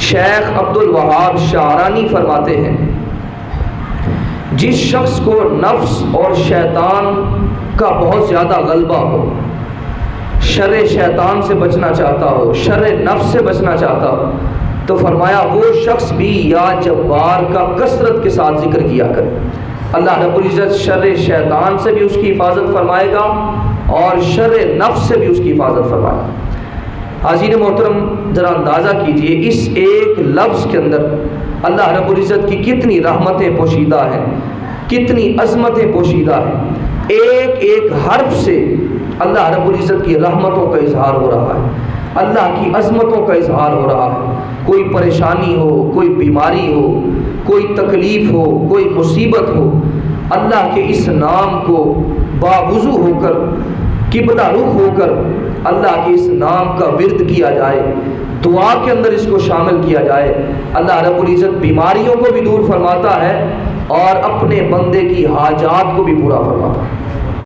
شیخ عبد الوہاب شعرانی فرماتے ہیں جس شخص کو نفس اور شیطان کا بہت زیادہ غلبہ ہو، شر شیطان سے بچنا چاہتا ہو، شر نفس سے بچنا چاہتا ہو، تو فرمایا وہ شخص بھی یا جبار کا کثرت کے ساتھ ذکر کیا کرے۔ اللہ رب العزت شر شیطان سے بھی اس کی حفاظت فرمائے گا اور شر نفس سے بھی اس کی حفاظت فرمائے گا۔ حاضرین محترم، ذرا اندازہ کیجئے اس ایک لفظ کے اندر اللہ رب العزت کی کتنی رحمتیں پوشیدہ ہیں، کتنی عظمتیں پوشیدہ ہیں۔ ایک ایک حرف سے اللہ رب العزت کی رحمتوں کا اظہار ہو رہا ہے، اللہ کی عظمتوں کا اظہار ہو رہا ہے۔ کوئی پریشانی ہو، کوئی بیماری ہو، کوئی تکلیف ہو، کوئی مصیبت ہو، اللہ کے اس نام کو باوضو ہو کر، قبلہ رخ ہو کر اللہ کے اس نام کا ورد کیا جائے، دعا کے اندر اس کو شامل کیا جائے، اللہ رب العزت بیماریوں کو بھی دور فرماتا ہے اور اپنے بندے کی حاجات کو بھی پورا فرماتا ہے۔